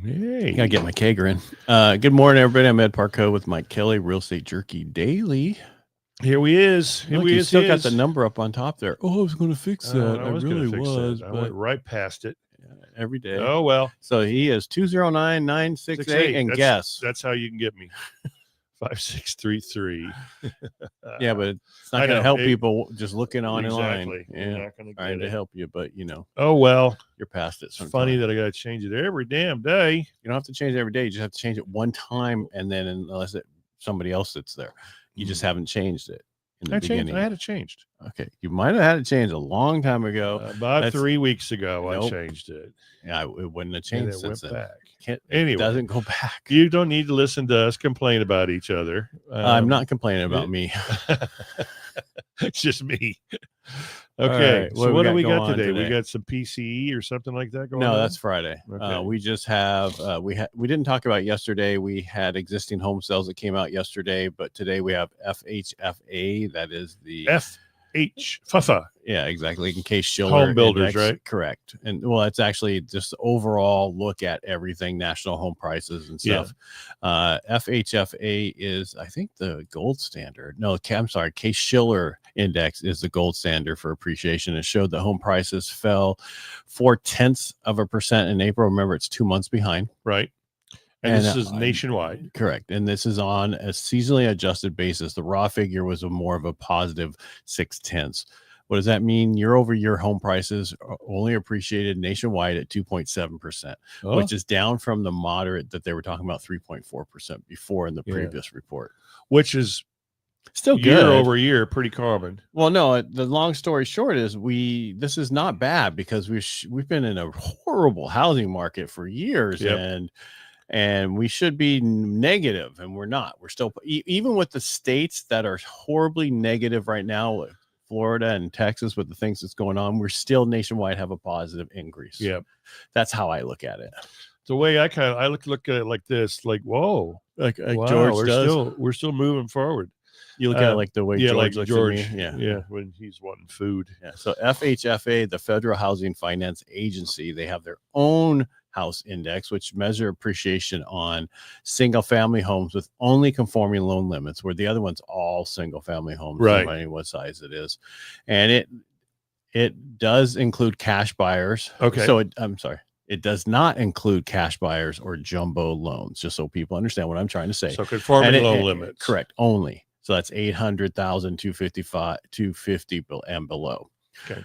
Hey. Gotta get my kegger in. Good morning, everybody. I'm Ed Parcaut with Mike Kelly, Real Estate Jerky Daily. Here we is. Here Look, we you is. still got the number up on top there. Oh, I was going to fix that. I was really going to fix was. that. I went right past it. Every day. Oh, well. So he is 209-968. And guess. That's how you can get me. 5633. Yeah, but it's not going to help people just looking online. Exactly. Yeah. You're not going to Trying to help you, but you know. Oh, well. You're past it. It's funny that I got to change it every damn day. You don't have to change it every day. You just have to change it one time, and then unless somebody else sits there, you just haven't changed it in the beginning. I had it changed. Okay, you might have had it changed a long time ago. About 3 weeks ago, I changed it. Yeah, it wouldn't have changed since then. Back. Anyway, it doesn't go back. You don't need to listen to us complain about each other. I'm not complaining about me. It's just me. Okay, right, so what do we got today? We got some PCE or something like that going on? No, that's Friday. Okay. We just have we didn't talk about yesterday. We had existing home sales that came out yesterday, but today we have FHFA. That is the FHFA. Yeah, exactly. In case Schiller home builders, index, right? Correct. And well, it's actually just overall look at everything, national home prices and stuff. Yeah. FHFA is, I think, the gold standard. No, I'm sorry. Case Schiller index is the gold standard for appreciation. It showed that home prices fell 0.4% in April. Remember, it's 2 months behind. Right. And this is nationwide. Correct. And this is on a seasonally adjusted basis. The raw figure was more of a positive 0.6. What does that mean? Year over year home prices are only appreciated nationwide at 2.7%, which is down from the moderate that they were talking about 3.4% before in the previous report. Which is still good. Year over year, pretty common. Well, no, the long story short is this is not bad because we've been in a horrible housing market for years. Yep. And we should be negative, and we're not. We're still, even with the states that are horribly negative right now, like Florida and Texas, with the things that's going on, we're still nationwide have a positive increase. Yeah, that's how I look at it. The way I look at it like this, like whoa, like wow, George does. We're still moving forward. You look at it like the way George looks at me. Yeah, when he's wanting food. Yeah. So FHFA, the Federal Housing Finance Agency, they have their own house index, which measure appreciation on single family homes with only conforming loan limits, where the other one's all single family homes, right? Depending what size it is. And it does include cash buyers. Okay. So I'm sorry. It does not include cash buyers or jumbo loans, just so people understand what I'm trying to say. So conforming loan limits. Correct. Only. So that's 800,000, 250 and below. Okay.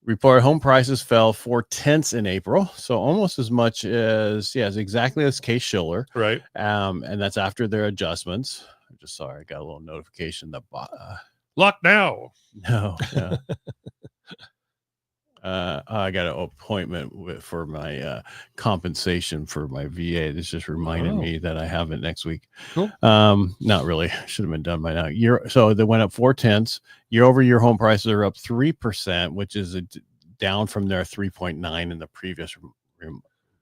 Reported home prices fell 0.4 in April, so almost as much as exactly as Case Schiller, right? And that's after their adjustments. I'm just sorry, I got a little notification that lock now. No. I got an appointment for my compensation for my VA. This just reminded me that I have it next week. Cool. Not really. Should have been done by now. So they went up 0.4. Year over year home prices are up 3%, which is down from their 3.9 in the previous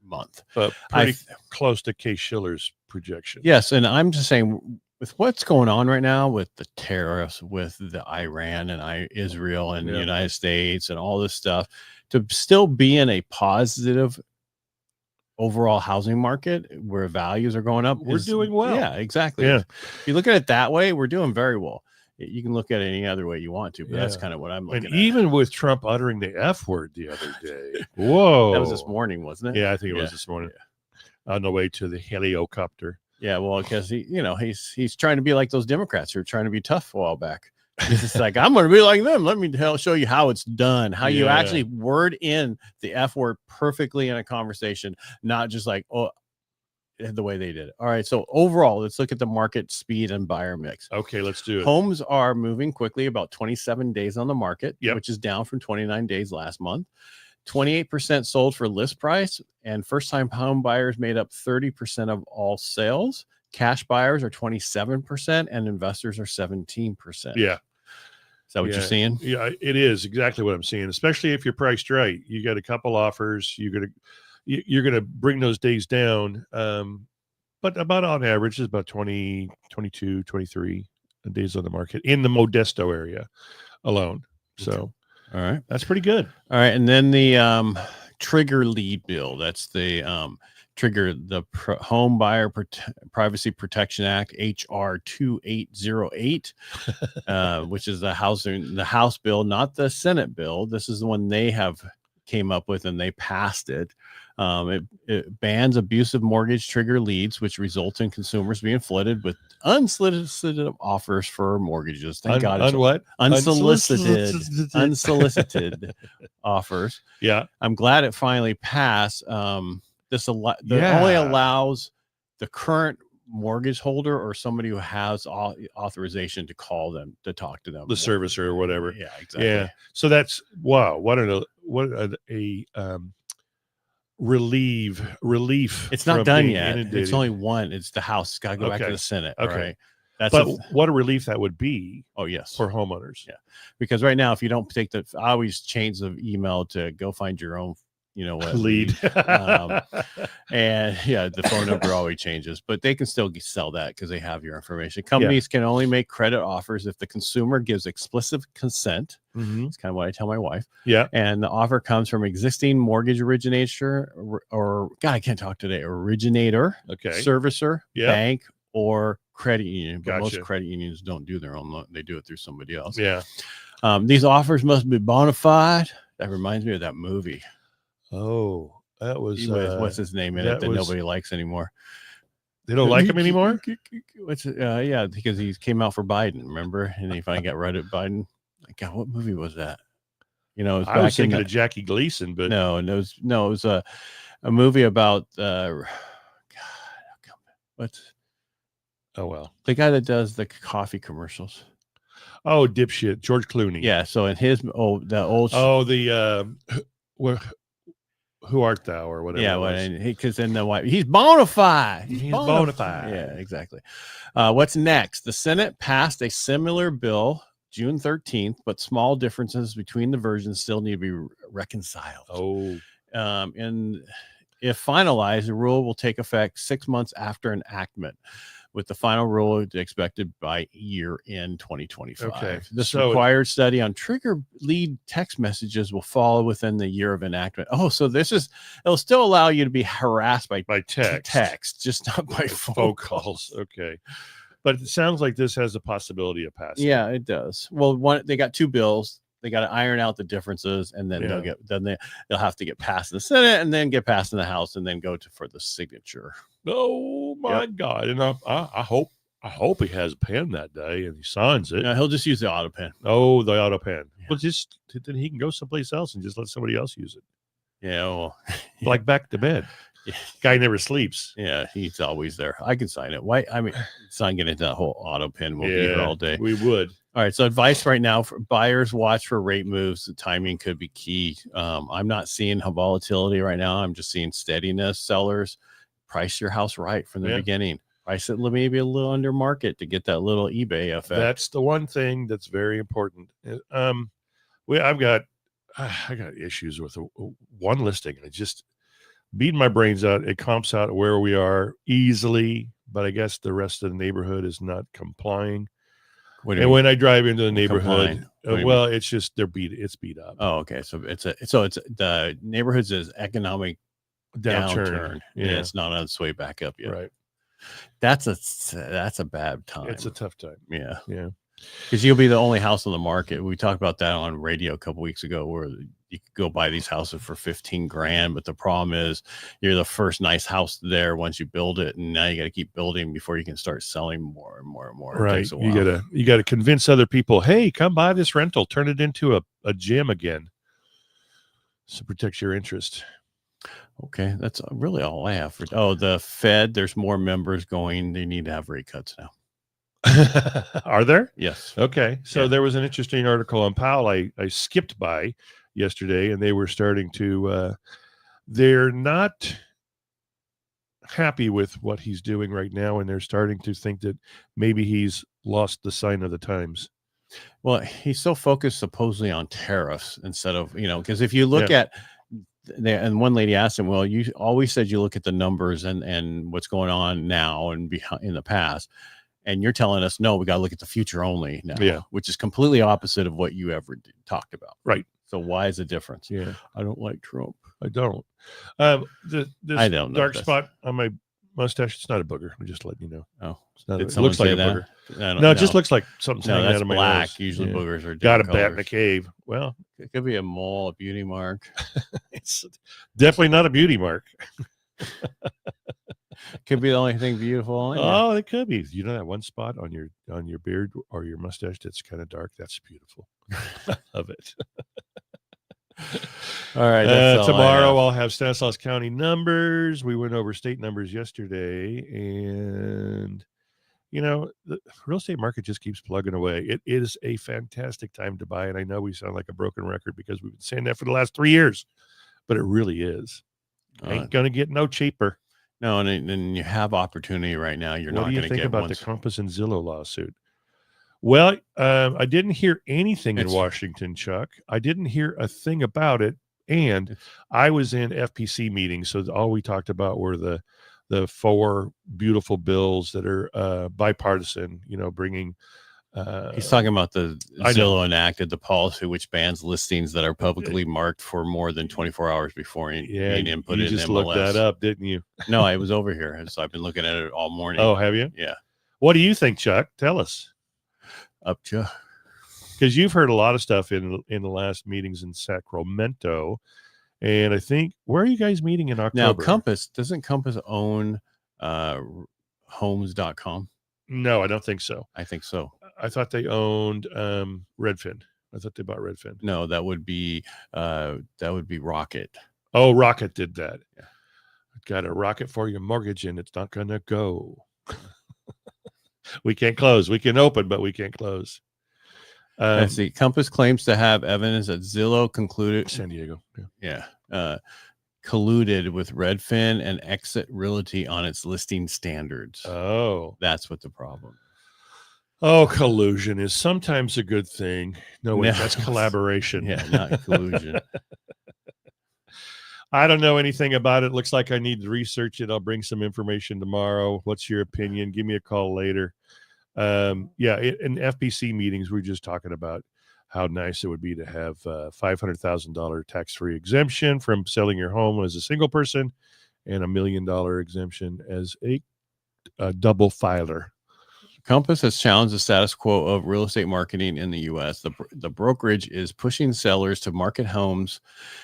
month. But pretty close to Case Schiller's projection. Yes, and I'm just saying, with what's going on right now with the tariffs, with the Iran and Israel and the United States and all this stuff, to still be in a positive overall housing market where values are going up, we're doing well. Yeah, exactly. Yeah. If you look at it that way, we're doing very well. You can look at it any other way you want to, but that's kind of what I'm looking at. And even with Trump uttering the F word the other day. Whoa. That was this morning, wasn't it? Yeah, I think it was this morning. Yeah. On the way to the helicopter. Yeah, well, because he's trying to be like those Democrats who are trying to be tough a while back. It's just like, I'm going to be like them. Let me show you how it's done, how you actually word in the F word perfectly in a conversation, not just like, the way they did it. All right. So overall, let's look at the market speed and buyer mix. Okay, let's do it. Homes are moving quickly, about 27 days on the market, yep. which is down from 29 days last month. 28% sold for list price, and first-time home buyers made up 30% of all sales. Cash buyers are 27%, and investors are 17%. Yeah. Is that what you're seeing? Yeah, it is exactly what I'm seeing, especially if you're priced right. You got a couple offers. You're gonna bring those days down, but about on average is about 20, 22, 23 days on the market in the Modesto area alone. So, all right, that's pretty good. All right, and then the trigger lead bill. That's the trigger the Home Buyer Privacy Protection Act, HR 2808, which is the House bill, not the Senate bill. This is the one they have came up with, and they passed it. It bans abusive mortgage trigger leads, which results in consumers being flooded with unsolicited offers for mortgages. Thank God. What? Unsolicited offers. Yeah. I'm glad it finally passed. This only allows the current mortgage holder or somebody who has authorization to call them, to talk to them, the servicer or whatever. Yeah, exactly. Yeah. So that's wow. What a relief. It's not done yet. It's only one. It's the House. It's got to go back to the Senate. Okay. Right? What a relief that would be. Oh, yes. For homeowners. Yeah. Because right now, if you don't take I always change the email to go find your own, lead. And yeah, the phone number always changes, but they can still sell that because they have your information. Companies can only make credit offers if the consumer gives explicit consent. Mm-hmm. It's kind of what I tell my wife. Yeah. And the offer comes from existing mortgage originator or God, I can't talk today. Originator, servicer, bank, or credit union. But most credit unions don't do their own loan. They do it through somebody else. Yeah. These offers must be bona fide. That reminds me of that movie. Oh, that was what's his name in it that nobody likes anymore. They don't like him anymore. Yeah, because he came out for Biden, remember? And he finally got right at Biden. God, what movie was that? It was I was thinking of Jackie Gleason, but no, it was a movie about God. What's the guy that does the coffee commercials? Oh, dipshit, George Clooney. Yeah. So in his who art thou or whatever. Yeah, because then the wife, he's bona fide. He's bona fide. Yeah, exactly. What's next? The Senate passed a similar bill June 13th, but small differences between the versions still need to be reconciled. Oh. And if finalized, the rule will take effect 6 months after enactment, with the final rule expected by year-end 2025. Okay. This required study on trigger lead text messages will follow within the year of enactment. Oh, so it'll still allow you to be harassed by text, just not by phone calls. Okay. But it sounds like this has a possibility of passing. Yeah, it does. Well, they got two bills. They got to iron out the differences, and then they'll have to get passed in the Senate, and then get passed in the House, and then go for the signature. Oh my God! And I hope he has a pen that day and he signs it. No, he'll just use the auto pen. Oh, the auto pen. Yeah. Well, then he can go someplace else and just let somebody else use it. Yeah, well, like back to bed. Yeah. Guy never sleeps. Yeah, he's always there. I can sign it. Why? I mean, it's not getting into that whole auto pen. We'll be here all day. We would. All right. So advice right now for buyers: watch for rate moves. The timing could be key. I'm not seeing volatility right now. I'm just seeing steadiness. Sellers, price your house right from the beginning. Price it maybe a little under market to get that little eBay effect. That's the one thing that's very important. I got issues with one listing. I just beating my brains out. It comps out where we are easily, but I guess the rest of the neighborhood is not complying. When I drive into the neighborhood, it's just it's beat up. Oh, okay. So it's the neighborhood's economic downturn. Yeah, it's not on its way back up yet. Right. That's a bad time. It's a tough time. Yeah. Yeah. Because you'll be the only house on the market. We talked about that on radio a couple weeks ago, where you could go buy these houses for $15,000, but the problem is you're the first nice house there once you build it, and now you got to keep building before you can start selling more and more and more. Right. It takes a while. You gotta convince other people, hey, come buy this rental, turn it into a gym again. So protect your interest. Okay, that's really all I have for. Oh, the Fed. There's more members going. They need to have rate cuts now. Are there? Yes. Okay. So there was an interesting article on Powell I skipped by yesterday, and they were starting to. They're not happy with what he's doing right now, and they're starting to think that maybe he's lost the sign of the times. Well, he's so focused supposedly on tariffs instead of because if you look at. And one lady asked him, well, you always said you look at the numbers and what's going on now and in the past. And you're telling us, no, we got to look at the future only now, which is completely opposite of what you ever talked about. Right. So why is the difference? Yeah. I don't like Trump. I don't. This I don't know. dark spot on my mustache, it's not a booger. I'm just letting you know. Oh, It's not. did It someone looks like say a that? booger. No, it just looks like something's no. hanging That's out of my black. nose. Usually Yeah. boogers are Got a different bat in colors. a cave. Well, It could be a mole, a beauty mark. it's definitely not a beauty mark. Could be the only thing beautiful on you. Oh, it could be. You know that one spot on your beard or your mustache that's kind of dark? That's beautiful. I love it. All right. That's all tomorrow I'll have Stanislaus County numbers. We went over state numbers yesterday, and the real estate market just keeps plugging away. It is a fantastic time to buy, and I know we sound like a broken record because we've been saying that for the last 3 years, but it really is. Ain't gonna get no cheaper. No, and you have opportunity right now. You're not going to get. What do you think about the Compass and Zillow lawsuit? Well, I didn't hear anything in Washington, Chuck. I didn't hear a thing about it, and I was in FPC meetings, so all we talked about were the 4 beautiful bills that are bipartisan. Bringing. He's talking about the Zillow enacted the policy which bans listings that are publicly marked for more than 24 hours before being inputted. You just in MLS. looked that up, didn't you? No, I was over here, so I've been looking at it all morning. Oh, have you? Yeah. What do you think, Chuck? Tell us. Up to, because you've heard a lot of stuff in the last meetings in Sacramento, and I think where are you guys meeting in October? Now, doesn't Compass own homes.com? No, I don't think so. I think so. I thought they owned Redfin. I thought they bought Redfin. No, that would be Rocket. Oh, Rocket did that. Yeah. Got a Rocket for your mortgage, and it's not gonna go. We can't close. We can open, but we can't close. Let's see. Compass claims to have evidence that Zillow concluded San Diego. colluded with Redfin and Exit Realty on its listing standards. Oh, that's what the problem. Oh, collusion is sometimes a good thing. No, wait, that's collaboration. Yeah, not collusion. I don't know anything about it. Looks like I need to research it. I'll bring some information tomorrow. What's your opinion? Give me a call later. In FPC meetings, we're just talking about how nice it would be to have $500,000 tax-free exemption from selling your home as a single person and $1 million exemption as a double filer. Compass has challenged the status quo of real estate marketing in the U.S. The brokerage is pushing sellers to market homes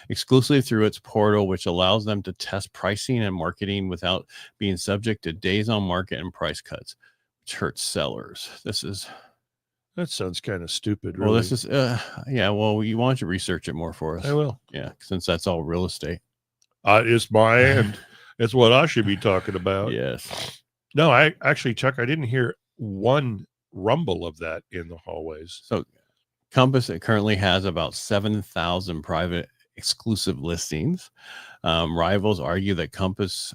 exclusively through its portal, which allows them to test pricing and marketing without being subject to days on market and price cuts, which hurts sellers. That sounds kind of stupid. Well, really. this is, well, you want to research it more for us. I will. Yeah, since that's all real estate. It's my end. It's what I should be talking about. Yes. No, Chuck, I didn't hear one rumble of that in the hallways. So Compass currently has about 7,000 private exclusive listings. Rivals argue that Compass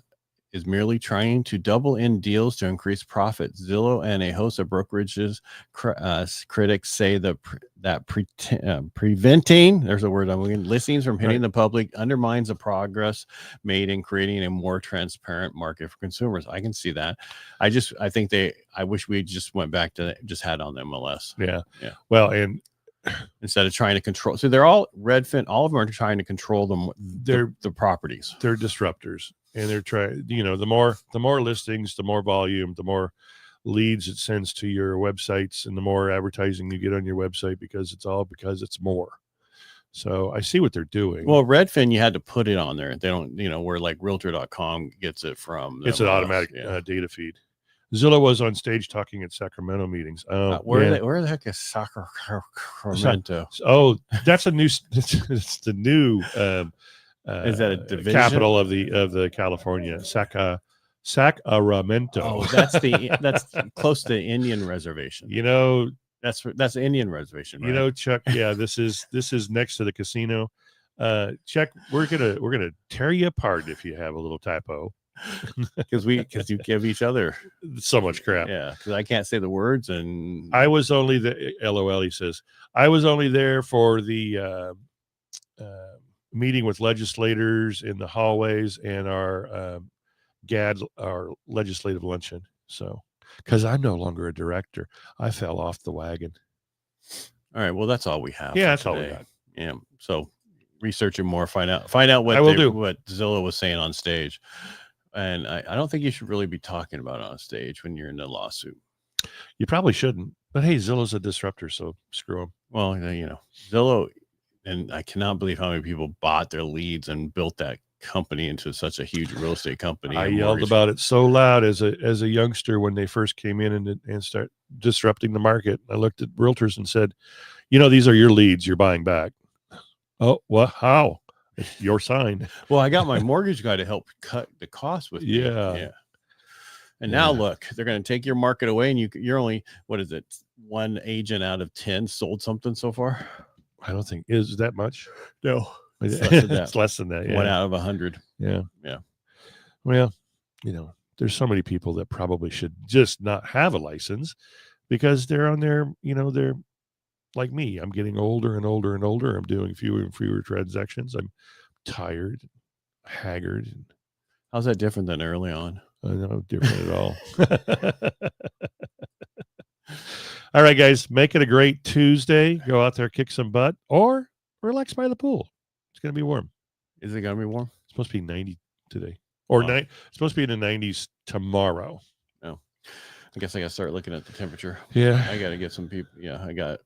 is merely trying to double in deals to increase profits. Zillow and a host of brokerages critics say that preventing, there's a word I'm looking, listings from hitting the public undermines the progress made in creating a more transparent market for consumers. I can see that. I wish we just went back to just had on the MLS. Yeah. Well, and instead of trying to control, so they're all Redfin, all of them are trying to control the properties. They're disruptors. And they're trying, the more listings, the more volume, the more leads it sends to your websites, and the more advertising you get on your website because it's more. So I see what they're doing. Well, Redfin, you had to put it on there. They don't, where like Realtor.com gets it from. It's an automatic data feed. Zillow was on stage talking at Sacramento meetings. Where the heck is Sacramento? Oh, that's a new. It's the new. Is that a division? Capital of the California Sacramento? Oh, that's close to Indian reservation. That's the Indian reservation, right? Chuck. Yeah, this is next to the casino. Chuck, we're gonna tear you apart if you have a little typo. because you give each other so much crap. Yeah, because I can't say the words, and I was only LOL. He says I was only there for the meeting with legislators in the hallways and our legislative luncheon. So, because I'm no longer a director, I fell off the wagon. All right. Well, that's all we have. Yeah, that's all we got. Yeah. So research it more, find out what I will do. what Zillow was saying on stage. And I don't think you should really be talking about it on stage when you're in a lawsuit. You probably shouldn't. But hey, Zillow's a disruptor, so screw them. Well, you know, Zillow, and I cannot believe how many people bought their leads and built that company into such a huge real estate company. I yelled about it so loud as a youngster when they first came in and start disrupting the market. I looked at realtors and said, you know, these are your leads you're buying back. Oh, well, how? It's your sign. Well, I got my mortgage guy to help cut the cost with me. Yeah. And now look, they're going to take your market away, and you're only, what is it? One agent out of 10 sold something so far. I don't think is that much. No, it's less than that. It's less than that. Yeah. 1 out of 100. Yeah. Yeah. Well, you know, there's so many people that probably should just not have a license because they're on their, you know, they're like me. I'm getting older and older and older. I'm doing fewer and fewer transactions. I'm tired, haggard. How's that different than early on? No, different at all. All right, guys, make it a great Tuesday. Go out there, kick some butt, or relax by the pool. It's going to be warm. Is it going to be warm? It's supposed to be 90 today. Or it's supposed to be in the 90s tomorrow. Oh, I guess I got to start looking at the temperature. Yeah. I got to get some people. Yeah, I got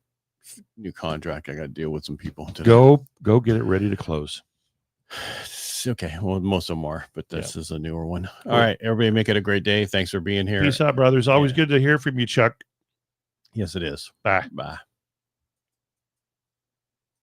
new contract. I got to deal with some people today. Go get it ready to close. Okay. Well, most of them are, but this is a newer one. All right. Everybody make it a great day. Thanks for being here. Peace out, brothers. Always good to hear from you, Chuck. Yes, it is. Bye. Bye.